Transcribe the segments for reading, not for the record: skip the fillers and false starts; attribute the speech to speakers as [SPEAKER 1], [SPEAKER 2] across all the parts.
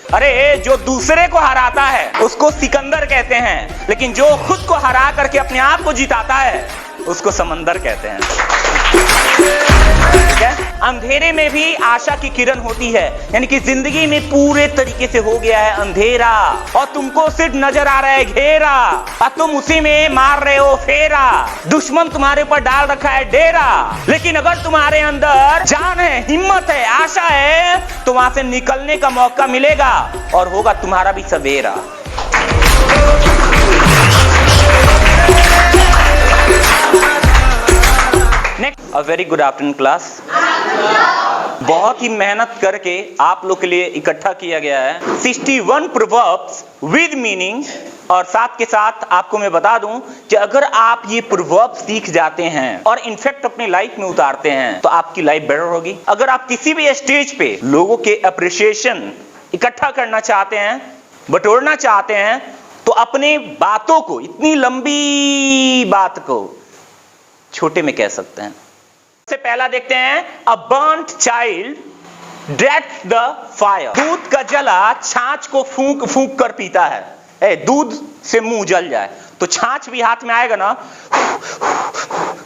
[SPEAKER 1] अरे जो दूसरे को हराता है उसको सिकंदर कहते हैं, लेकिन जो खुद को हरा करके अपने आप को जिताता है उसको समंदर कहते हैं। ठीक है? अंधेरे में भी आशा की किरण होती है, यानी कि जिंदगी में पूरे तरीके से हो गया है अंधेरा और तुमको सिर्फ नजर आ रहा है घेरा और तुम उसी में मार रहे हो फेरा। दुश्मन तुम्हारे ऊपर डाल रखा है डेरा, लेकिन अगर तुम्हारे अंदर जान है, हिम्मत है, आशा है तो वहां से निकलने का मौका मिलेगा और होगा तुम्हारा भी सवेरा। Next, a very good afternoon class. बहुत ही मेहनत करके आप लोग के लिए इकट्ठा किया गया है 61 प्रोवर्ब्स विद मीनिंग, और साथ के साथ आपको मैं बता दूं कि अगर आप ये प्रोवर्ब्स सीख जाते हैं और इनफैक्ट अपनी लाइफ में उतारते हैं तो आपकी लाइफ बेटर होगी। अगर आप किसी भी स्टेज पे लोगों के अप्रिसिएशन इकट्ठा करना चाहते हैं, बटोरना चाहते हैं, तो अपने बातों को, इतनी लंबी बात को छोटे में कह सकते हैं। सबसे पहला देखते हैं, a burnt child dreads the fire. दूध का जला छाछ को फूंक फूंक कर पीता है। दूध से मुंह जल जाए तो छाछ भी हाथ में आएगा ना,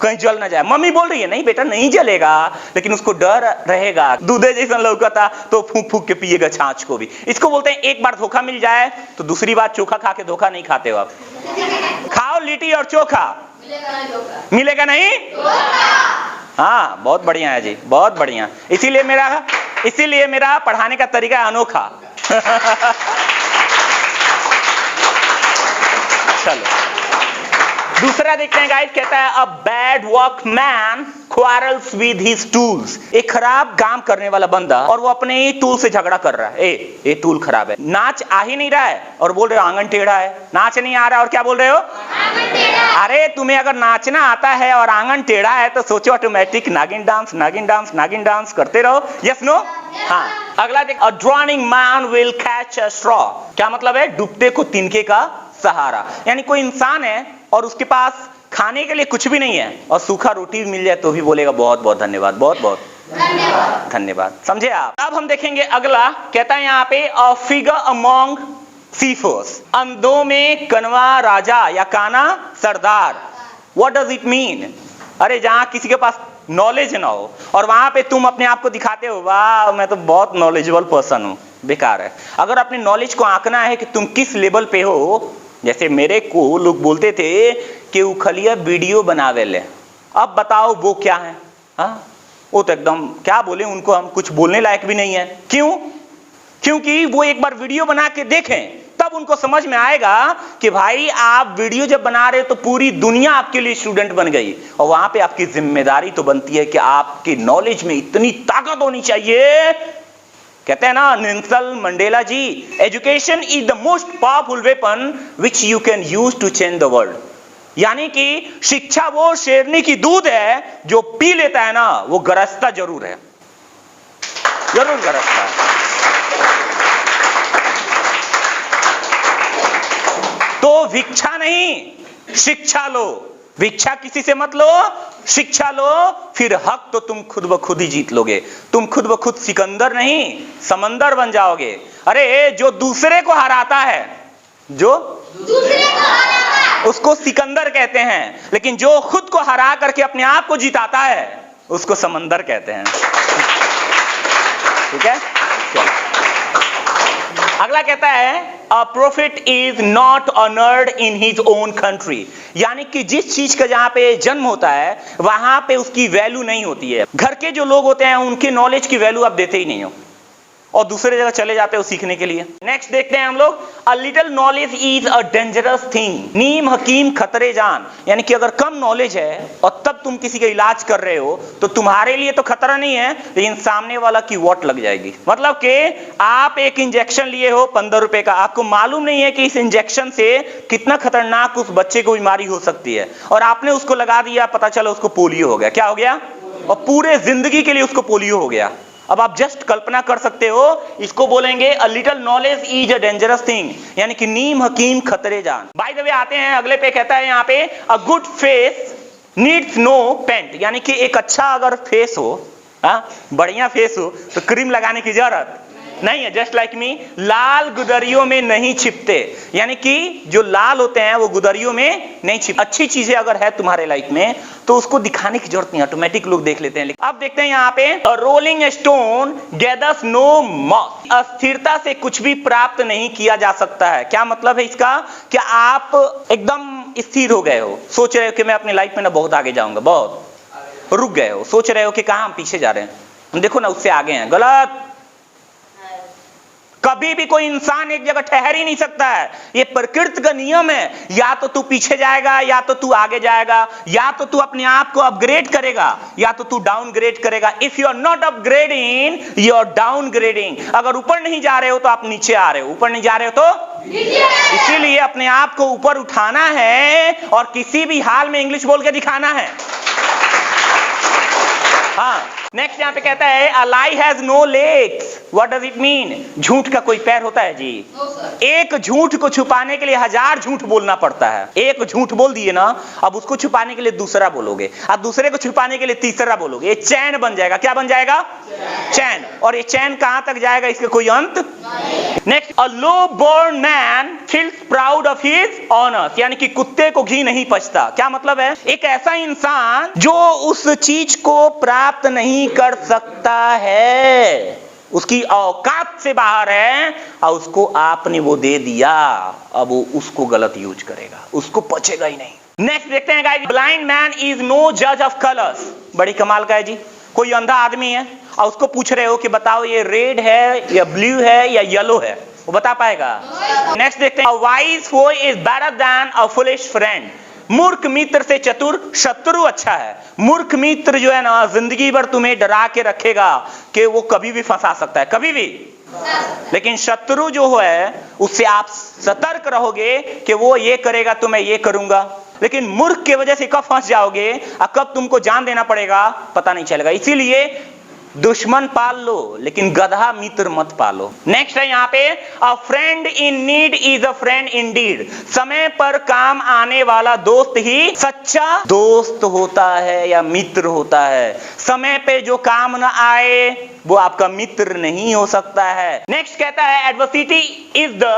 [SPEAKER 1] कहीं जल ना जाए। मम्मी बोल रही है नहीं बेटा नहीं जलेगा, लेकिन उसको डर रहेगा। दूधे जैसा लौकता तो फूंक फूंक के पिएगा छाछ को भी। इसको बोलते हैं एक बार धोखा मिल जाए तो दूसरी बार चोखा खा के धोखा नहीं खाते हो आप। खाओ लिट्टी और चोखा, मिलेगा नहीं। हाँ बहुत बढ़िया है जी, बहुत बढ़िया। इसीलिए मेरा पढ़ाने का तरीका अनोखा। चलो दूसरा देखते हैं गाइस, कहता है a bad workman quarrels with his tools। एक खराब काम करने वाला बंदा और वो अपने ही टूल से झगड़ा कर रहा है। ये टूल खराब है, नाच आ ही नहीं रहा है और बोल रहे हो आंगन टेढ़ा है। नाच नहीं आ रहा है और क्या बोल रहे हो, आंगन टेढ़ा। अरे तुम्हें अगर नाचना आता है और आंगन टेढ़ा है तो सोचो ऑटोमेटिक नागिन डांस नागिन डांस नागिन डांस करते रहो। Yes no. हाँ अगला देख, a drowning man will catch a straw. क्या मतलब है, डूबते को तिनके का सहारा। यानी कोई इंसान है और उसके पास खाने के लिए कुछ भी नहीं है और सूखा रोटी भी मिल जाए तो भी बोलेगा बहुत बहुत धन्यवाद, बहुत बहुत धन्यवाद। समझे आप। अब हम देखेंगे अगला, कहता है यहाँ पे अ फिगर अमॉन्ग सीफर्स। अंधों में कनवा राजा या काना सरदार। What does it mean? अरे जहां किसी के पास नॉलेज ना हो और वहां पे तुम अपने आप को दिखाते हो वाह मैं तो बहुत नॉलेजेबल पर्सन हूं, बेकार है। अगर अपने नॉलेज को आंकना है कि तुम किस लेवल पे हो, जैसे मेरे को लोग बोलते थे कि उखलिया वीडियो बनावे ले, अब बताओ वो क्या है? हाँ वो तो एकदम क्या बोले, उनको हम कुछ बोलने लायक भी नहीं है। क्यों? क्योंकि वो एक बार वीडियो बना के देखें तब उनको समझ में आएगा कि भाई आप वीडियो जब बना रहे हो तो पूरी दुनिया आपके लिए स्टूडेंट बन गई और वहां पे आपकी जिम्मेदारी तो बनती है कि आपकी नॉलेज में इतनी ताकत होनी चाहिए। कहते हैं ना Nelson Mandela ji, education is the most powerful weapon which you can use to change the world. यानी कि शिक्षा वो शेरनी की दूध है जो पी लेता है ना वो गरजता जरूर है, जरूर गरजता है। तो भिक्षा नहीं शिक्षा लो, भिक्षा किसी से मत लो, शिक्षा लो, फिर हक तो तुम खुद ब खुद ही जीत लोगे। तुम खुद ब खुद सिकंदर नहीं समंदर बन जाओगे। अरे जो दूसरे को हराता है, जो दूसरे को हराता है उसको सिकंदर कहते हैं, लेकिन जो खुद को हरा करके अपने आप को जिताता है उसको समंदर कहते हैं। ठीक है, चलो अगला कहता है a prophet is not honoured in his own country. यानी कि जिस चीज का जहां पे जन्म होता है वहां पे उसकी वैल्यू नहीं होती है। घर के जो लोग होते हैं उनके नॉलेज की वैल्यू आप देते ही नहीं हो और दूसरे जगह चले जाते हो सीखने के लिए। नेक्स्ट देखते हैं हम लोग, a little knowledge is a dangerous thing. नीम हकीम खतरे जान। यानी कि अगर कम नॉलेज है और तब तुम किसी का इलाज कर रहे हो तो तुम्हारे लिए तो खतरा नहीं है, लेकिन सामने वाला की वॉट लग जाएगी। मतलब कि आप एक इंजेक्शन लिए हो 15 रुपए का, आपको मालूम नहीं है कि इस इंजेक्शन से कितना खतरनाक उस बच्चे को बीमारी हो सकती है और आपने उसको लगा दिया, पता चला उसको पोलियो हो गया। क्या हो गया? और पूरे जिंदगी के लिए उसको पोलियो हो गया। अब आप जस्ट कल्पना कर सकते हो, इसको बोलेंगे अ little knowledge is a dangerous thing. यानी कि नीम हकीम खतरे जान। बाय द वे आते हैं अगले पे, कहता है यहाँ पे a good face needs no paint. यानी कि एक अच्छा अगर फेस हो, बढ़िया फेस हो तो क्रीम लगाने की जरूरत नहीं है, जस्ट लाइक मी, लाल गुदरियों में नहीं छिपते, यानी कि जो लाल होते हैं वो गुदरियों में नहीं छिपते। अच्छी चीजें अगर है तुम्हारे लाइफ में तो उसको दिखाने की जरूरत नहीं, ऑटोमेटिक लोग देख लेते हैं। अब देखते हैं यहाँ पे, rolling stone gathers no moss, अस्थिरता से कुछ भी प्राप्त नहीं किया जा सकता है। क्या मतलब है इसका? क्या आप एकदम स्थिर हो गए हो, सोच रहे हो कि मैं अपनी लाइफ में ना बहुत आगे जाऊंगा, बहुत रुक गए हो, सोच रहे हो कि कहां हम पीछे जा रहे हैं, देखो ना उससे आगे हैं, गलत। कभी भी कोई इंसान एक जगह ठहर ही नहीं सकता है, ये प्रकृति का नियम है। या तो तू पीछे जाएगा या तो तू आगे जाएगा, या तो तू अपने आप को अपग्रेड करेगा या तो तू डाउनग्रेड करेगा। If you are not upgrading you are downgrading. अगर ऊपर नहीं जा रहे हो तो आप नीचे आ रहे हो, ऊपर नहीं जा रहे हो तो इसीलिए अपने आप को ऊपर उठाना है और किसी भी हाल में इंग्लिश बोल के दिखाना है। हाँ, नेक्स्ट यहां पे कहता है a lie has no legs. What does it mean? झूठ का कोई पैर होता है जी? एक झूठ को छुपाने के लिए 1000 झूठ बोलना पड़ता है। एक झूठ बोल दिए ना, अब उसको छुपाने के लिए दूसरा बोलोगे, अब दूसरे को छुपाने के लिए तीसरा बोलोगे, ये चैन बन जाएगा। क्या बन जाएगा? चैन। और ये चैन कहां तक जाएगा, इसका कोई अंत नहीं। Next, a low born man feels proud of his honours, यानी कि कुत्ते को घी नहीं पचता। क्या मतलब है? एक ऐसा इंसान जो उस चीज को प्राप्त नहीं कर सकता है, उसकी औकात से बाहर है, और उसको आपने वो दे दिया, अब वो उसको गलत यूज करेगा, उसको पचेगा ही नहीं। नेक्स्ट देखते हैं guys, blind man is no जज ऑफ कलर्स। बड़ी कमाल का है जी। कोई अंधा आदमी है और उसको पूछ रहे हो कि बताओ ये रेड है या ब्लू है या येलो है, वो बता पाएगा? नेक्स्ट देखते हैं, wise Foy is better than a foolish friend. मूर्ख मित्र से चतुर शत्रु अच्छा है। मूर्ख मित्र जो है ना, जिंदगी भर तुम्हें डरा के रखेगा कि वो कभी भी फंसा सकता है, कभी भी। लेकिन शत्रु जो है उससे आप सतर्क रहोगे कि वो ये करेगा तो मैं ये करूंगा। लेकिन मूर्ख की वजह से कब फंस जाओगे और कब तुमको जान देना पड़ेगा पता नहीं चलेगा। इसीलिए दुश्मन पाल लो लेकिन गधा मित्र मत पालो। नेक्स्ट है यहाँ पे, अ friend in need is a friend Indeed. समय पर काम आने वाला दोस्त ही सच्चा दोस्त होता है या मित्र होता है। समय पे जो काम न आए वो आपका मित्र नहीं हो सकता है। नेक्स्ट कहता है, adversity is the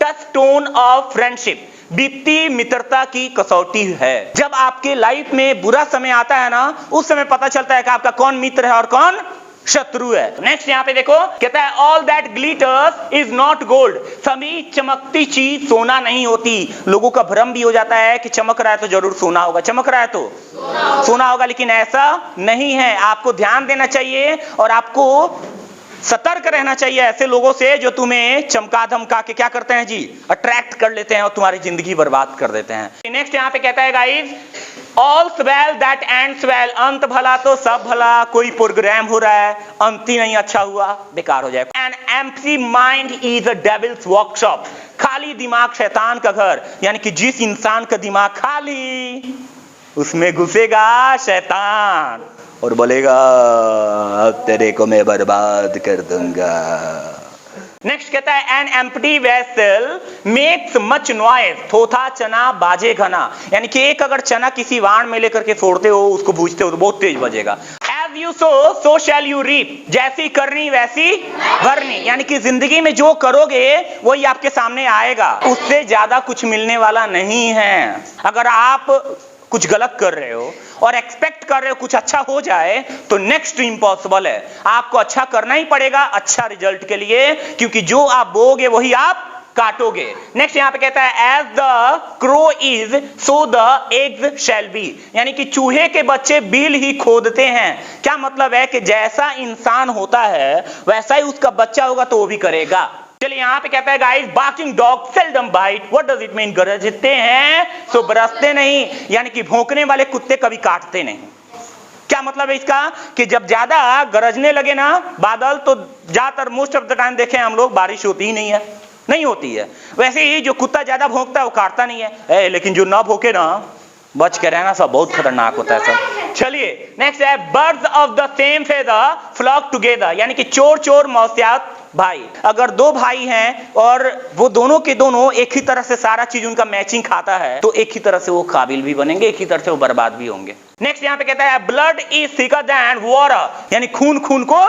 [SPEAKER 1] touchstone of friendship. वित्तीय मित्रता की कसौटी है। जब आपके लाइफ में बुरा समय आता है ना, उस समय पता चलता है कि आपका कौन मित्र है और कौन शत्रु है। नेक्स्ट यहाँ पे देखो, कहता है all that glitters is not gold. सभी चमकती चीज सोना नहीं होती। लोगों का भ्रम भी हो जाता है कि चमक रहा है तो जरूर सोना होगा, चमक रहा है तो सोना होगा, लेकिन ऐसा नहीं है। आपको ध्यान देना चाहिए और आपको सतर्क रहना चाहिए ऐसे लोगों से जो तुम्हें चमका धमका के क्या करते हैं जी, अट्रैक्ट कर लेते हैं और तुम्हारी जिंदगी बर्बाद कर देते हैं। नेक्स्ट यहाँ पे कहता है guys, all's well that ends well. अंत भला तो सब भला। कोई प्रोग्राम हो रहा है, अंत ही नहीं अच्छा हुआ, बेकार हो जाएगा। An empty mind is a devils workshop. खाली दिमाग शैतान का घर, यानी कि जिस इंसान का दिमाग खाली उसमें घुसेगा शैतान और बोलेगा अब तेरे को मैं बर्बाद कर दूंगा। नेक्स्ट कहता है, an empty vessel makes much noise. थोथा चना बाजे घना, यानी कि एक अगर चना किसी वाण में लेकर के फोड़ते हो, उसको भूजते हो तो बहुत तेज बजेगा। As you sow shall you reap. जैसी करनी वैसी भरनी, यानी कि जिंदगी में जो करोगे वही आपके सामने आएगा, उससे ज्यादा कुछ मिलने वाला नहीं है। अगर आप कुछ गलत कर रहे हो और एक्सपेक्ट कर रहे हो कुछ अच्छा हो जाए तो नेक्स्ट इम्पॉसिबल है। आपको अच्छा करना ही पड़ेगा अच्छा रिजल्ट के लिए, क्योंकि जो आप बोगे वही आप काटोगे। नेक्स्ट यहां पे कहता है, as the crow is so the eggs shall be. यानी कि चूहे के बच्चे बिल ही खोदते हैं। क्या मतलब है कि जैसा इंसान होता है वैसा ही उसका बच्चा होगा तो वो भी करेगा। चलिए यहाँ पे कहता है guys, barking dog seldom bite. What does it mean? गरजते हैं सो बरसते नहीं, यानी कि भौंकने वाले कुत्ते कभी काटते नहीं। क्या मतलब है इसका? कि जब ज्यादा गरजने लगे ना बादल, तो ज्यादातर मोस्ट ऑफ द टाइम देखें हम लोग बारिश होती ही नहीं होती है। वैसे ही जो कुत्ता ज्यादा भौंकता है वो काटता नहीं है। लेकिन जो ना भौंके ना, बच के रहना, सब बहुत खतरनाक होता है सब। चलिए नेक्स्ट है, birds of the same feather flock together. यानी कि चोर चोर मौसियात भाई। अगर दो भाई हैं और वो दोनों के दोनों एक ही तरह से सारा चीज उनका मैचिंग खाता है तो एक ही तरह से वो काबिल भी बनेंगे, एक ही तरह से वो बर्बाद भी होंगे। नेक्स्ट यहाँ पे कहता है, blood is thicker than water. यानी खून खून को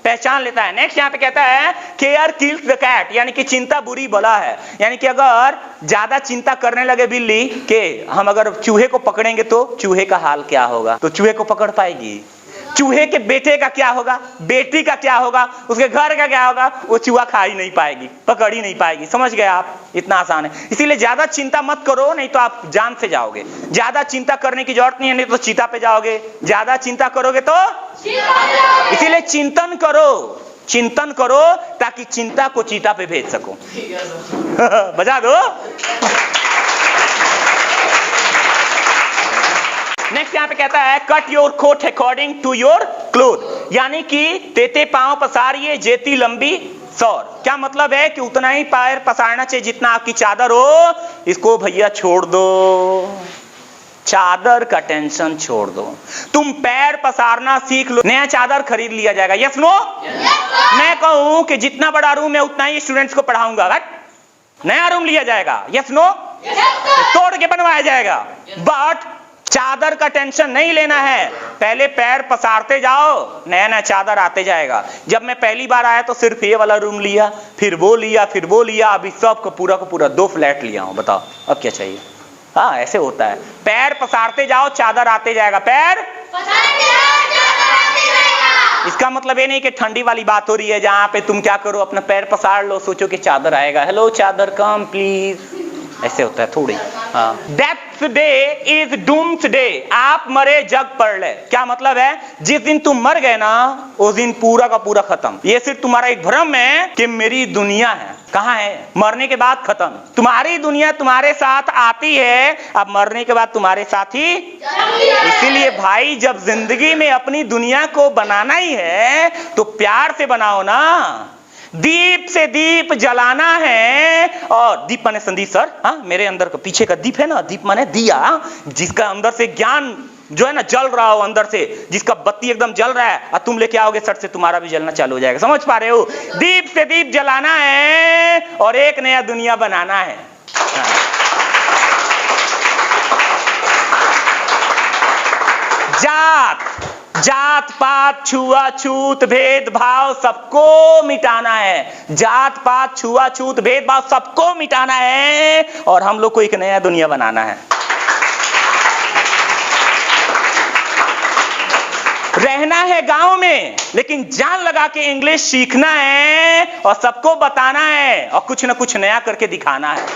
[SPEAKER 1] पहचान लेता है। नेक्स्ट यहाँ पे कहता है केयर किल्स द कैट, यानी कि चिंता बुरी बला है। यानी कि अगर ज्यादा चिंता करने लगे बिल्ली के हम अगर चूहे को पकड़ेंगे तो चूहे का हाल क्या होगा, तो चूहे को पकड़ पाएगी? चूहे के बेटे का क्या होगा, बेटी का क्या होगा, उसके घर का क्या होगा, वो चूहा खा ही नहीं पाएगी, पकड़ ही नहीं पाएगी। समझ गए आप? इतना आसान है। इसीलिए ज्यादा चिंता मत करो, नहीं तो आप जान से जाओगे। ज्यादा चिंता करने की जरूरत नहीं है, नहीं तो चीता पे जाओगे। ज्यादा चिंता करोगे तो इसीलिए चिंतन करो, चिंतन करो ताकि चिंता को चीता पे भेज सको। बजा दो। नेक्स्ट यहाँ पे कहता है cut your coat according to your cloth, यानी कि तेते पांव पसारिए जेती लंबी सौर। क्या मतलब है कि उतना ही पैर पसारना चाहिए जितना आपकी चादर हो। इसको भैया छोड़ दो, चादर का टेंशन छोड़ दो, तुम पैर पसारना सीख लो, नया चादर खरीद लिया जाएगा। Yes no? मैं कहूं कि जितना बड़ा रूम है उतना ही स्टूडेंट्स को पढ़ाऊंगा, नया रूम लिया जाएगा। Yes no? तोड़ के बनवाया जाएगा। बट चादर का टेंशन नहीं लेना है, पहले पैर पसारते जाओ, नया नया चादर आते जाएगा। जब मैं पहली बार आया तो सिर्फ ये वाला रूम लिया, फिर वो लिया, फिर वो लिया, अभी सब का पूरा 2 फ्लैट लिया हूं। बताओ अब क्या चाहिए? हाँ, ऐसे होता है। पैर पसारते जाओ, चादर आते जाएगा। पैर पसारते जाओ, चादर आते जाएगा। इसका मतलब ये नहीं कि ठंडी वाली बात हो रही है जहां पे तुम क्या करो, अपना पैर पसार लो, सोचो कि चादर आएगा। हेलो चादर कम प्लीज, ऐसे होता है थोड़ी। हाँ, death day is doomsday, आप मरे जग पढ़ ले। क्या मतलब है? जिस दिन तुम मर गए ना उस दिन पूरा का पूरा खत्म। ये सिर्फ तुम्हारा एक भ्रम है कि मेरी दुनिया है, कहाँ है? मरने के बाद खत्म। तुम्हारी दुनिया तुम्हारे साथ आती है, अब मरने के बाद तुम्हारे साथ ही। इसीलिए भाई जब जिंदगी में अपनी दुनिया को बनाना ही है तो प्यार से बनाओ ना। दीप से दीप जलाना है, और दीप माने संदीप सर, हाँ मेरे अंदर का पीछे का दीप है ना, दीप माने दिया, जिसका अंदर से ज्ञान जो है ना जल रहा हो, अंदर से जिसका बत्ती एकदम जल रहा है, और तुम लेके आओगे सर से तुम्हारा भी जलना चालू हो जाएगा। समझ पा रहे हो? दीप से दीप जलाना है और एक नया दुनिया बनाना है। जात पात छुआछूत भेदभाव सबको मिटाना है। जात पात छुआछूत भेदभाव सबको मिटाना है और हम लोग को एक नया दुनिया बनाना है। रहना है गांव में लेकिन जान लगा के इंग्लिश सीखना है और सबको बताना है और कुछ ना कुछ नया करके दिखाना है।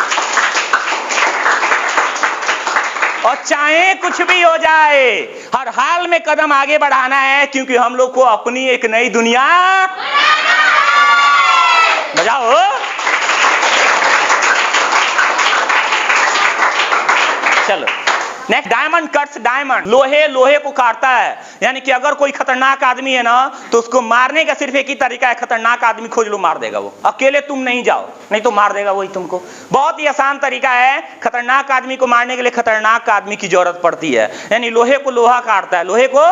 [SPEAKER 1] और चाहे कुछ भी हो जाए हर हाल में कदम आगे बढ़ाना है, क्योंकि हम लोग को अपनी एक नई दुनिया बजाओ। चलो नेक्स्ट, डायमंड कट्स डायमंड, लोहे लोहे को काटता है। यानी कि अगर कोई खतरनाक आदमी है ना तो उसको मारने का सिर्फ एक ही तरीका है, खतरनाक आदमी खोज लो, मार देगा वो। अकेले तुम नहीं जाओ, नहीं तो मार देगा वही तुमको। बहुत ही आसान तरीका है, खतरनाक आदमी को मारने के लिए खतरनाक आदमी की जरूरत पड़ती है, यानी लोहे को लोहा काटता है, लोहे को।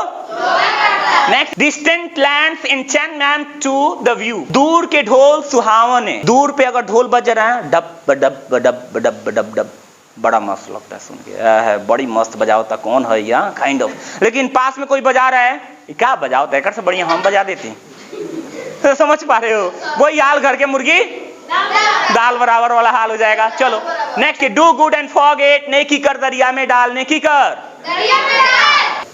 [SPEAKER 1] Next, distant lands enchantment to the view, दूर के ढोल सुहावने। दूर पे अगर ढोल बज रहा है dub dub dub dub dub dub, बड़ा मस्त लगता है सुन के, है बड़ी मस्त बजावता कौन है यहाँ काइंड ऑफ। लेकिन पास में कोई बजा रहा है, क्या बजावता है, कर से बढ़िया हम बजा देते हैं। तो समझ पा रहे हो? वही हाल घर के मुर्गी दाल बराबर वाला हाल हो जाएगा। चलो next, do good and forget, नेकी कर दरिया में डाल, नेकी कर दरिया में डाल।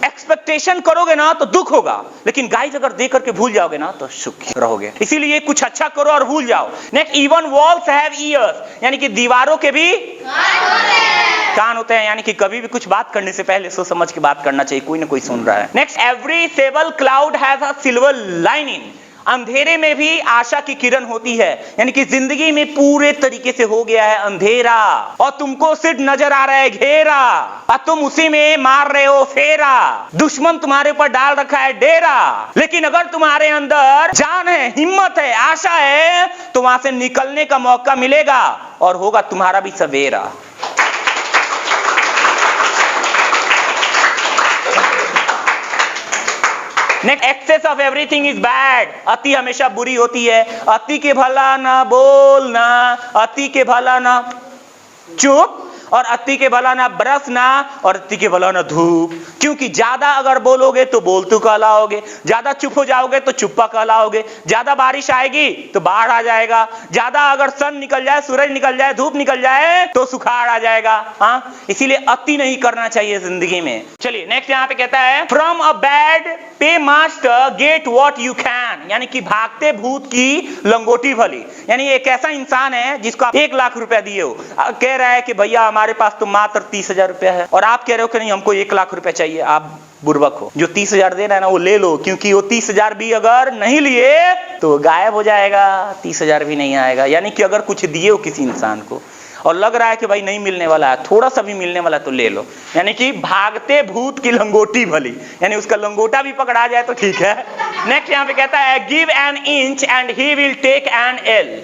[SPEAKER 1] एक्सपेक्टेशन करोगे ना तो दुख होगा, लेकिन गाइस अगर दे करके भूल जाओगे ना तो सुखी रहोगे। इसीलिए कुछ अच्छा करो और भूल जाओ। Next, even walls have years, यानी कि दीवारों के भी कान होते हैं, यानी कि कभी भी कुछ बात करने से पहले सोच समझ के बात करना चाहिए, कोई ना कोई सुन रहा है। Next, every sable cloud has a silver lining, अंधेरे में भी आशा की किरण होती है। यानी कि जिंदगी में पूरे तरीके से हो गया है अंधेरा और तुमको सिर्फ नजर आ रहा है घेरा और तुम उसी में मार रहे हो फेरा। दुश्मन तुम्हारे ऊपर डाल रखा है डेरा, लेकिन अगर तुम्हारे अंदर जान है, हिम्मत है, आशा है तो वहां से निकलने का मौका मिलेगा और होगा तुम्हारा भी सवेरा। Next, excess of everything is bad, अति हमेशा बुरी होती है। अति के भला ना बोलना, अति के भला ना चुप, और अति के भला ना बरस ना, और अति के भला ना धूप। क्योंकि ज्यादा अगर बोलोगे तो बोलतू कहलाओगे, ज्यादा चुप हो जाओगे तो चुप्पा कहलाओगे, ज्यादा बारिश आएगी तो बाढ़ आ जाएगा, ज्यादा अगर सन निकल जाए, सूरज निकल जाए, धूप निकल जाए तो सुखाड़ आ जाएगा। हाँ, इसीलिए अति नहीं करना चाहिए जिंदगी में। चलिए नेक्स्ट यहाँ पे कहता है फ्रॉम अ बैड पे master get what you can, यानी कि भागते भूत की लंगोटी भली। यानी एक ऐसा इंसान है जिसको आप 1 लाख रुपया दिए हो, कह रहा है कि भैया हमारे पास तो मात्र 30,000 रुपया है, और आप कह रहे हो कि नहीं हमको 1 लाख रुपया चाहिए। आप बुर्बक हो। जो 30,000 दे रहा है ना वो ले लो, क्योंकि वो 30,000 भी अगर नहीं लिए तो गायब हो जाएगा, 30,000 भी नहीं आएगा। यानी कि अगर कुछ दिए हो किसी इंसान को और लग रहा है कि भाई नहीं मिलने वाला है, थोड़ा सा भी मिलने वाला तो ले लो। यानी कि भागते भूत की लंगोटी भली, यानी उसका लंगोटा भी पकड़ा जाए तो ठीक है। नेक्स्ट यहाँ पे कहता है give an inch and he will take an ell,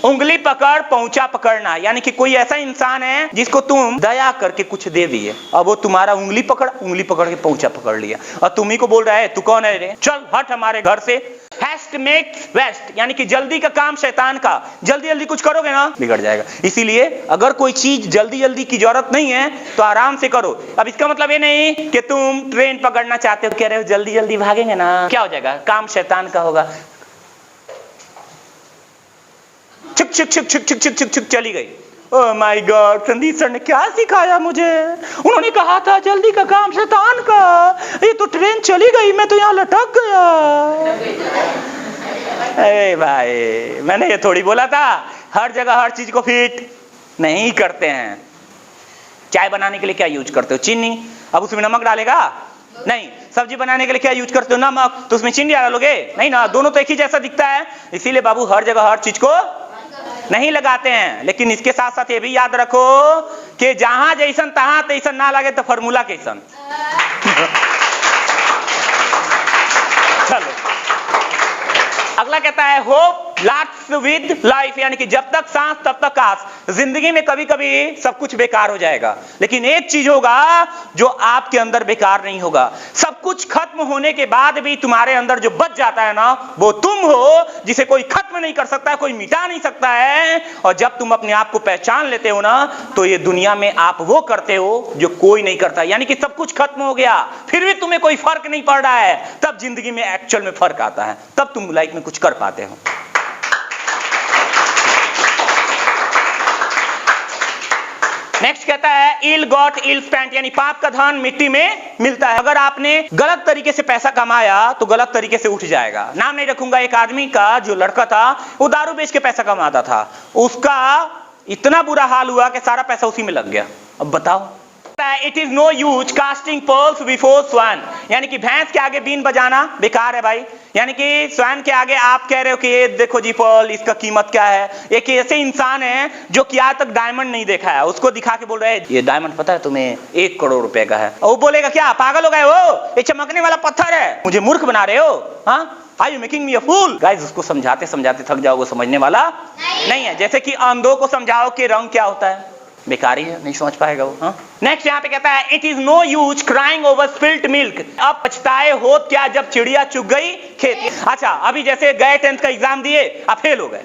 [SPEAKER 1] उंगली पकड़ पहुंचा पकड़ना। यानी कि कोई ऐसा इंसान है जिसको तुम दया करके कुछ दे दिए, अब वो तुम्हारा उंगली पकड़ के पहुंचा पकड़ लिया, और तुम्ही को बोल रहा है तू कौन है रे, चल हट हमारे घर से। हैस्ट मेक्स वेस्ट, यानी कि जल्दी का काम शैतान का, जल्दी जल्दी कुछ करोगे ना बिगड़ जाएगा। इसीलिए अगर कोई चीज जल्दी जल्दी की जरूरत नहीं है तो आराम से करो। अब इसका मतलब ये नहीं कि तुम ट्रेन पकड़ना चाहते हो, कह रहे हो जल्दी जल्दी भागेंगे ना, क्या हो जाएगा, काम शैतान का होगा। छुक छुक छुक छुक छुक छुक छुक छुक चली गई। Oh my God, Sandeep sir ने क्या सिखाया मुझे, उन्होंने कहा था जल्दी का काम शैतान का, ये तो ट्रेन चली गई, मैं तो यहाँ लटक गया। अरे भाई, मैंने ये थोड़ी बोला था हर जगह हर चीज को फिट नहीं करते हैं। चाय बनाने के लिए क्या यूज करते हो, चीनी, अब उसमें नमक डालेगा नहीं। सब्जी बनाने के लिए क्या यूज करते हो, नमक, तो उसमें चीनी डालोगे नहीं ना, दोनों तो एक ही जैसा दिखता है। इसीलिए बाबू हर जगह हर चीज को नहीं लगाते हैं। लेकिन इसके साथ साथ ये भी याद रखो कि जहां जैसन तहां तैसन ना लगे तो फॉर्मूला कैसन। चलो अगला कहता है होप लास्ट विद लाइफ, यानी कि जब तक सांस तब तक आस। जिंदगी में कभी कभी सब कुछ बेकार हो जाएगा, लेकिन एक चीज होगा जो आपके अंदर बेकार नहीं होगा। सब कुछ खत्म होने के बाद भी तुम्हारे अंदर जो बच जाता है ना, वो तुम हो, जिसे कोई खत्म नहीं कर सकता, कोई मिटा नहीं सकता है। और जब तुम अपने आप को पहचान लेते हो ना, तो ये दुनिया में आप वो करते हो जो कोई नहीं करता। यानी कि सब कुछ खत्म हो गया फिर भी तुम्हें कोई फर्क नहीं पड़ रहा है, तब जिंदगी में एक्चुअल में फर्क आता है, तब तुम लाइफ में कुछ कर पाते हो। नेक्स्ट कहता है इल गॉट इल स्पेंट, यानी पाप का धन मिट्टी में मिलता है। अगर आपने गलत तरीके से पैसा कमाया तो गलत तरीके से उठ जाएगा। नाम नहीं रखूंगा, एक आदमी का जो लड़का था वो दारू बेच के पैसा कमाता था, उसका इतना बुरा हाल हुआ कि सारा पैसा उसी में लग गया। अब बताओ, it is no use casting pearls before swine, यानी कि भैंस के आगे बीन बजाना बेकार है भाई। यानी कि स्वैन के आगे आप कह रहे हो कि ये देखो जी पर्ल, इसका कीमत क्या है। एक ऐसे इंसान है जो कि आज तक डायमंड नहीं देखा है, उसको दिखा के बोल रहे हैं ये डायमंड पता है तुम्हें 1 करोड़ रुपए का है, और वो बोलेगा क्या पागल हो गए हो, ये चमकने वाला पत्थर है, मुझे मूर्ख बना रहे हो, हाँ Are you making me a fool? Guys, उसको समझाते समझाते थक जाओगे, समझने वाला नहीं है। जैसे कि अंधों को समझाओ कि रंग क्या होता है, बेकारी है, नहीं समझ पाएगा वो। नेक्स्ट यहाँ पे कहता है it is no use crying over spilt milk, अब पछताए हो क्या जब चिड़िया चुग गई खेत। अच्छा, अभी जैसे गए 10th का एग्जाम दिए, आप फेल हो गए,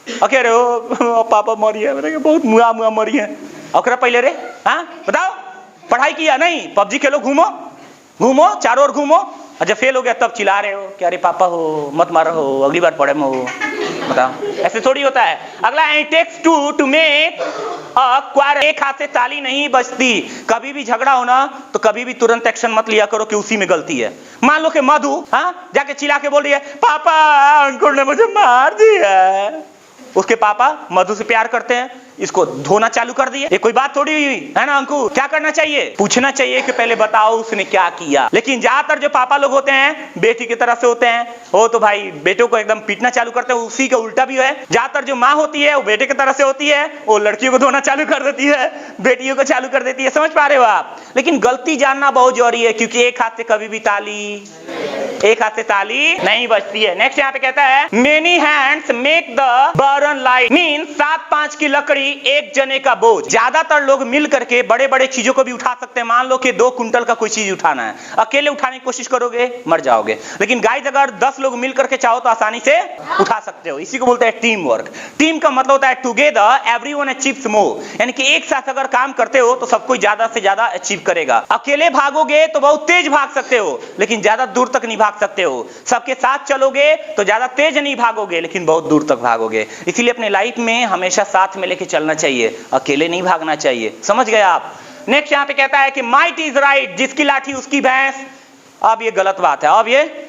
[SPEAKER 1] कह रहे हो पापा मरी है, मैंने बहुत मुआ मुआ मरी है। और पहले रे हाँ बताओ पढ़ाई किया नहीं, पबजी खेलो, घूमो घूमो चारों ओर घूमो, और जब फेल हो गया तब चिल्ला रहे हो कि अरे पापा हो मत मारो हो, अगली बार पढ़े हो। बताओ, ऐसे थोड़ी होता है। अगला it takes to make a quarrel, एक हाथ से ताली नहीं बजती। कभी भी झगड़ा हो ना तो कभी भी तुरंत एक्शन मत लिया करो कि उसी में गलती है। मान लो कि मधु जाके चिल्ला के बोल रही है पापा अंकुर ने मुझे मार दिया, उसके पापा मधु से प्यार करते हैं, इसको धोना चालू कर दिए, ये कोई बात थोड़ी हुई है ना। अंकुर क्या करना चाहिए, पूछना चाहिए कि पहले बताओ उसने क्या किया। लेकिन ज्यादातर जो पापा लोग होते हैं बेटी की तरफ से होते हैं, वो तो भाई बेटों को एकदम पीटना चालू करते हैं। उसी का उल्टा भी है, ज्यादातर जो माँ होती है वो बेटे की तरफ से होती है, वो लड़कियों को धोना चालू कर देती है, बेटियों को चालू कर देती है। समझ पा रहे हो आप। लेकिन गलती जानना बहुत जरूरी है, क्योंकि एक हाथ से कभी भी एक हाथ से ताली नहीं बजती है। नेक्स्ट यहाँ पे कहता है many hands make the burn light, mean 7-5 की लकड़ी भारी एक जने का बोझ। ज्यादातर लोग मिल करके बड़े बड़े चीजों को भी उठा सकते हैं। मान लो कि 2 कुंटल का कोई चीज उठाना है, अकेले उठाने की कोशिश करोगे मर जाओगे। लेकिन गाइस अगर 10 लोग मिल करके चाहो तो आसानी से उठा सकते हो। इसी को बोलते हैं टीम वर्क। टीम का मतलब होता है टुगेदर एवरीवन अचीव्स मोर, यानी कि एक साथ अगर काम करते हो तो सब कोई ज्यादा से ज्यादा अचीव करेगा। अकेले भागोगे तो बहुत तेज भाग सकते हो लेकिन ज्यादा दूर तक नहीं भाग सकते हो। सबके साथ चलोगे तो ज्यादा तेज नहीं भागोगे लेकिन बहुत दूर तक भागोगे। इसीलिए अपने लाइफ में हमेशा साथ में लेके चलना चाहिए, अकेले नहीं भागना चाहिए। समझ गए आप? नेक्स्ट यहां पे कहता है कि माइट इज राइट, जिसकी लाठी उसकी भैंस। अब ये गलत बात है। अब ये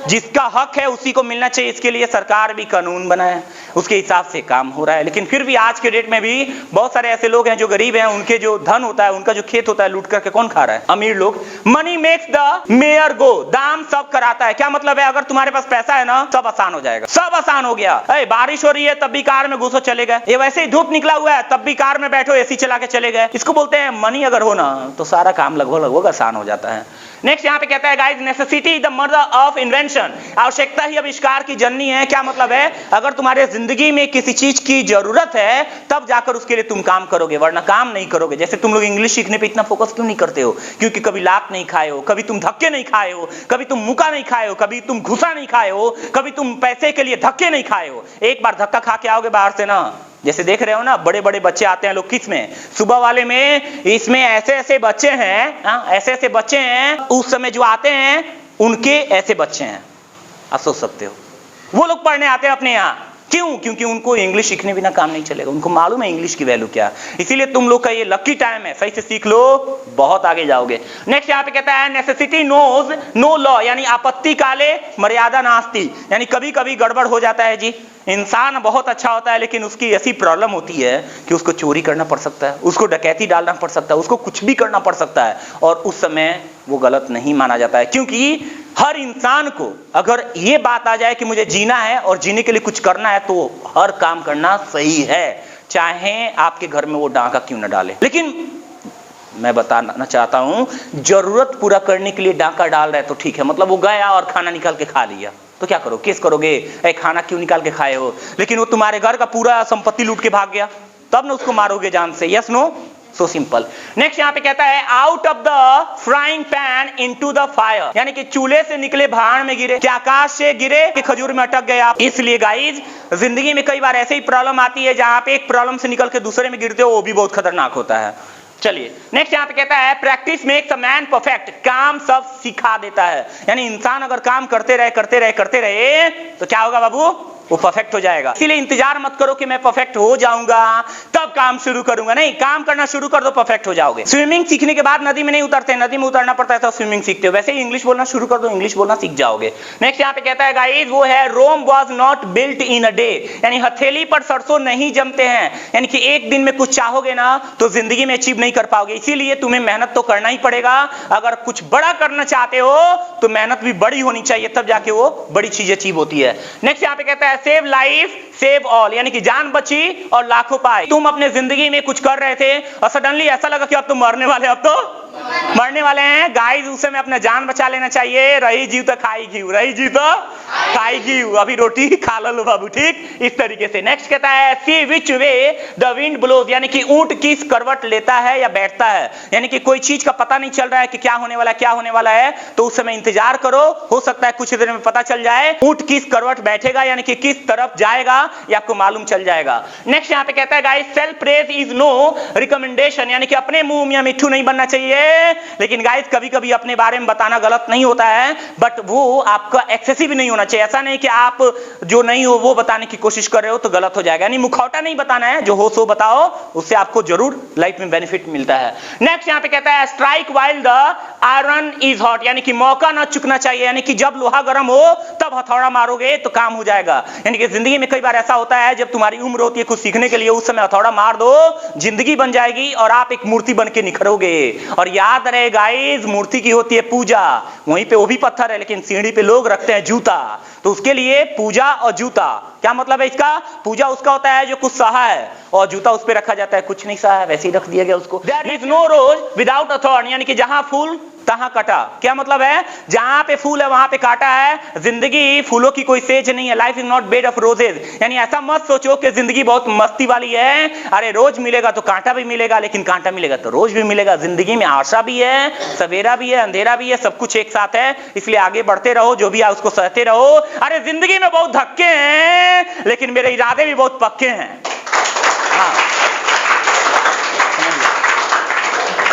[SPEAKER 1] जिसका हक है उसी को मिलना चाहिए, इसके लिए सरकार भी कानून बनाए, उसके हिसाब से काम हो रहा है। लेकिन फिर भी आज के डेट में भी बहुत सारे ऐसे लोग हैं जो गरीब हैं, उनके जो धन होता है, उनका जो खेत होता है, लूट करके कौन खा रहा है? अमीर लोग। मनी मेक्स द मेयर गो, दाम सब कराता है। क्या मतलब है? अगर तुम्हारे पास पैसा है ना, सब आसान हो जाएगा, सब आसान हो गया। बारिश हो रही है तब भी कार में घुसो चले गए, ये वैसे ही धूप निकला हुआ है तब भी कार में बैठो एसी चला के चले गए। इसको बोलते हैं मनी अगर हो ना तो सारा काम लगभग आसान हो जाता है। नेक्स्ट यहां पे कहता है guys necessity is the mother of invention, आवश्यकता ही आविष्कार की जननी है। क्या मतलब है? अगर तुम्हारे जिंदगी में किसी चीज की जरूरत है तब जाकर उसके लिए तुम काम करोगे, वरना काम नहीं करोगे। जैसे तुम लोग इंग्लिश सीखने पे इतना फोकस क्यों नहीं करते हो? क्योंकि कभी लात नहीं खाए हो, कभी तुम धक्के नहीं खाए हो, कभी तुम मुका नहीं खाए हो, कभी तुम घुसा नहीं खाए हो, कभी तुम पैसे के लिए धक्के नहीं खाए हो। एक बार धक्का खा के आओगे बाहर से ना, जैसे देख रहे हो ना बड़े बड़े बच्चे आते हैं लोग, किस में? सुबह वाले में। इसमें ऐसे ऐसे बच्चे हैं, ऐसे ऐसे बच्चे हैं, उस समय जो आते हैं उनके ऐसे बच्चे हैं। आप सोच सकते हो वो लोग पढ़ने आते हैं अपने यहाँ। क्यों? क्योंकि उनको इंग्लिश सीखने बिना काम नहीं चलेगा, उनको मालूम है इंग्लिश की वैल्यू क्या। इसीलिए तुम लोग का ये लकी टाइम है, सही से सीख लो, बहुत आगे जाओगे। नेक्स्ट यहाँ पे कहता है नेसेसिटी नोज नो लॉ, यानी आपत्ति काले मर्यादा नास्ती, यानी कभी कभी गड़बड़ हो जाता है जी। इंसान बहुत अच्छा होता है लेकिन उसकी ऐसी प्रॉब्लम होती है कि उसको चोरी करना पड़ सकता है, उसको डकैती डालना पड़ सकता है, उसको कुछ भी करना पड़ सकता है, और उस समय वो गलत नहीं माना जाता है। क्योंकि हर इंसान को अगर ये बात आ जाए कि मुझे जीना है और जीने के लिए कुछ करना है तो हर काम करना सही है, चाहे आपके घर में वो डांका क्यों न डाले। लेकिन मैं बताना चाहता हूं, जरूरत पूरा करने के लिए डांका डाल रहा है तो ठीक है, मतलब वो गया और खाना निकाल के खा लिया तो क्या करो? केस करोगे, खाना क्यों निकाल के खाए हो? लेकिन वो तुम्हारे घर का पूरा संपत्ति लूट के भाग गया, तब ना उसको मारोगे जान से? Yes no? So simple. Next यहां पे कहता है out of the frying pan into the fire, यानी कि चूल्हे से निकले भाड़ में गिरे। क्या आकाश से गिरे कि खजूर में अटक गए आप? इसलिए गाइज जिंदगी में कई बार ऐसे ही प्रॉब्लम आती है जहां पे एक प्रॉब्लम से निकल के दूसरे में गिरते हो, वो भी बहुत खतरनाक होता है। चलिए नेक्स्ट यहां पे कहता है practice makes a man perfect, काम सब सिखा देता है। यानी इंसान अगर काम करते रहे तो क्या होगा बाबू? वो परफेक्ट हो जाएगा। इसीलिए इंतजार मत करो कि मैं परफेक्ट हो जाऊंगा तब काम शुरू करूंगा, नहीं, काम करना शुरू कर दो, परफेक्ट हो जाओगे। स्विमिंग सीखने के बाद नदी में नहीं उतरते, नदी में उतरना पड़ता है तो स्विमिंग सीखते हो। वैसे ही इंग्लिश बोलना शुरू कर दो, इंग्लिश बोलना सीख जाओगे। नेक्स्ट यहाँ पे कहता है गाइस वो है Rome was not built in a day, यानी हथेली पर सरसों नहीं जमते हैं, यानी कि एक दिन में कुछ चाहोगे ना तो जिंदगी में अचीव नहीं कर पाओगे। इसीलिए तुम्हें मेहनत तो करना ही पड़ेगा। अगर कुछ बड़ा करना चाहते हो तो मेहनत भी बड़ी होनी चाहिए, तब जाके वो बड़ी चीज अचीव होती है। नेक्स्ट यहाँ पे कहता है सेव लाइफ सेव ऑल, यानी कि जान बची और लाखों पाए। तुम अपने जिंदगी में कुछ कर रहे थे और सडनली ऐसा लगा कि अब तो मरने वाले, अब तो मरने वाले हैं गाइस, उस समय अपना जान बचा लेना चाहिए। रही जीव तो खाई घी, रही जीव तो खाई घी, अभी रोटी खा लो बाबू, ठीक इस तरीके से। नेक्स्ट कहता है सी विच वे द विंड ब्लोज, यानी कि ऊंट किस करवट लेता है या बैठता है, यानी कि कोई चीज का पता नहीं चल रहा है कि क्या होने वाला है तो उस समय इंतजार करो, हो सकता है कुछ देर में पता चल जाए ऊंट किस करवट बैठेगा, यानी कि किस तरफ जाएगा ये आपको मालूम चल जाएगा। नेक्स्ट यहाँ पे कहता है guys self praise is no recommendation, यानी कि अपने मुंह में मिट्ठू नहीं बनना चाहिए। लेकिन गाइस कभी कभी अपने बारे में बताना गलत नहीं होता है, बट वो आपका एक्सेसिव नहीं होना चाहिए। ऐसा नहीं कि आप जो नहीं हो वो बताने की कोशिश कर रहे हो तो गलत हो जाएगा, यानी मुखौटा नहीं बताना है, जो हो सो बताओ, उससे आपको जरूर लाइफ में बेनिफिट मिलता है। नेक्स्ट यहाँ पे कहता है strike while the iron is hot, यानी कि मौका ना चुकना चाहिए, यानी कि जब लोहा गर्म हो तब हथौड़ा मारोगे तो काम हो जाएगा। यानी कि जिंदगी में कई बार ऐसा होता है जब तुम्हारी उम्र होती है कुछ सीखने के लिए, उस समय हथौड़ा मार दो, जिंदगी बन जाएगी और आप एक मूर्ति बन के निखरोगे। और याद रहे गाइस मूर्ति की होती है पूजा, वहीं पे वो भी पत्थर है लेकिन सीढ़ी पे लोग रखते हैं जूता, तो उसके लिए पूजा और जूता क्या मतलब है इसका? पूजा उसका होता है जो कुछ सहा है और जूता उस पे रखा जाता है कुछ नहीं सहा है, वैसे ही रख दिया गया उसको। There is no rose without a thorn, यानी कि जहां फूल तहां कटा। क्या मतलब है? जहां पे फूल है वहां पे कांटा है। जिंदगी फूलों की कोई सेज नहीं है। Life is not bed of roses. यानी ऐसा मत सोचो कि जिंदगी बहुत मस्ती वाली है। अरे रोज मिलेगा तो कांटा भी मिलेगा, लेकिन कांटा मिलेगा तो रोज भी मिलेगा। जिंदगी में आशा भी है, सवेरा भी है, अंधेरा भी है, सब कुछ एक साथ है। इसलिए आगे बढ़ते रहो, जो भी है उसको सहते रहो। अरे जिंदगी में बहुत धक्के हैं, लेकिन मेरे इरादे भी बहुत पक्के हैं।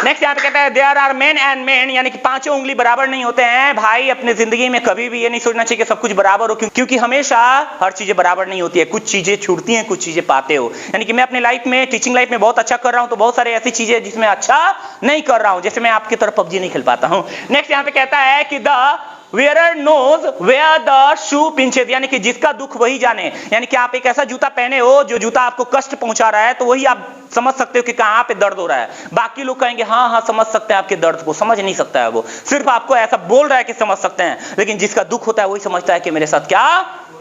[SPEAKER 1] नेक्स्ट यहाँ पे कहता है there are men and men, यानी कि पांचों उंगली बराबर नहीं होते हैं। भाई अपने जिंदगी में कभी भी ये नहीं सोचना चाहिए कि सब कुछ बराबर हो, क्योंकि हमेशा हर चीजें बराबर नहीं होती है। कुछ चीजें छूटती हैं, कुछ चीजें पाते हो। यानी कि मैं अपने लाइफ में, टीचिंग लाइफ में बहुत अच्छा कर रहा हूं, तो बहुत सारे ऐसी चीजें जिसमें अच्छा नहीं कर रहा हूं, जैसे मैं आपकी तरफ पबजी नहीं खेल पाता हूं। नेक्स्ट यहाँ पे कहता है कि the wearer knows where the shoe pinches, यानी कि जिसका दुख वही जाने। यानी कि आप एक ऐसा जूता पहने हो जो जूता आपको कष्ट पहुंचा रहा है, तो वही आप समझ सकते हो कि कहां पे दर्द हो रहा है। बाकी लोग कहेंगे हाँ हाँ समझ सकते हैं आपके दर्द को, समझ नहीं सकता है वो, सिर्फ आपको ऐसा बोल रहा है कि समझ सकते हैं, लेकिन जिसका दुख होता है वही समझता है कि मेरे साथ क्या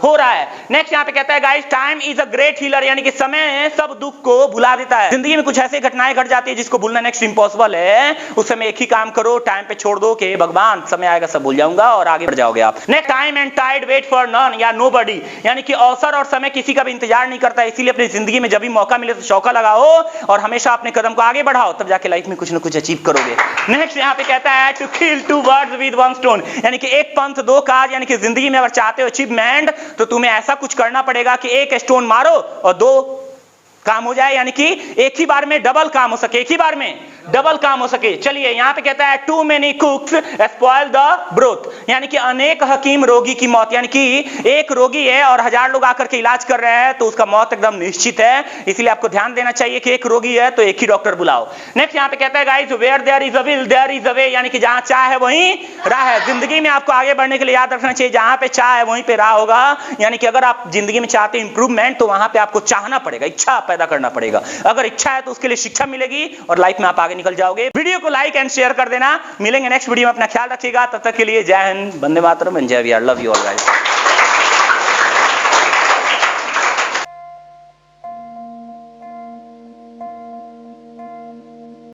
[SPEAKER 1] हो रहा है। नेक्स्ट यहाँ पे कहता है guys time is a great healer, यानी कि समय सब दुख को भुला देता है। जिंदगी में कुछ ऐसी घटनाएं घट जाती है जिसको भूलना नेक्स्ट इम्पॉसिबल है। उस समय एक ही काम करो, टाइम पे छोड़ दो कि भगवान समय आएगा सब भूल जाऊंगा, और आगे बढ़ जाओगे आप। Next time and tide wait for none या नोबडी, यानी कि अवसर और समय किसी का भी इंतजार नहीं करता। इसीलिए अपनी जिंदगी में जब भी मौका मिले तो चौका लगाओ और हमेशा अपने कदम को आगे बढ़ाओ, तब जाके लाइफ में कुछ ना कुछ अचीव करोगे। नेक्स्ट यहाँ पे कहता है to kill two birds with one stone, यानी कि एक पंथ दो काज। यानी कि जिंदगी में अगर चाहते हो अचीवमेंट, तो तुम्हें ऐसा कुछ करना पड़ेगा कि एक स्टोन मारो और दो काम हो जाए, यानी कि एक ही बार में डबल काम हो सके, एक ही बार में डबल काम हो सके। चलिए यहाँ पे कहता है too many cooks spoil the broth, यानी कि अनेक हकीम रोगी की मौत। यानी कि एक रोगी है और 1000 लोग आकर के इलाज कर रहे हैं, तो उसका मौत एकदम निश्चित है। इसलिए आपको ध्यान देना चाहिए कि एक रोगी है तो एक ही डॉक्टर बुलाओ। नेक्स्ट यहाँ पे कहता है guys where there is a will there is a way, यानी कि जहां चाह है वहीं राह है। जिंदगी में आपको आगे बढ़ने के लिए याद रखना चाहिए, जहां पे चाह है वहीं पे राह होगा। यानी कि अगर आप जिंदगी में चाहते हैं इंप्रूवमेंट, तो वहां पे आपको चाहना पड़ेगा, इच्छा पैदा करना पड़ेगा। अगर इच्छा है तो उसके लिए शिक्षा मिलेगी और लाइफ में आप आगे निकल जाओगे। वीडियो को लाइक एंड शेयर कर देना। मिलेंगे नेक्स्ट वीडियो में, अपना ख्याल रखिएगा। तब तक के लिए जय हिंद, वंदे मातरम, जय विहार, लव यू ऑल गाइस।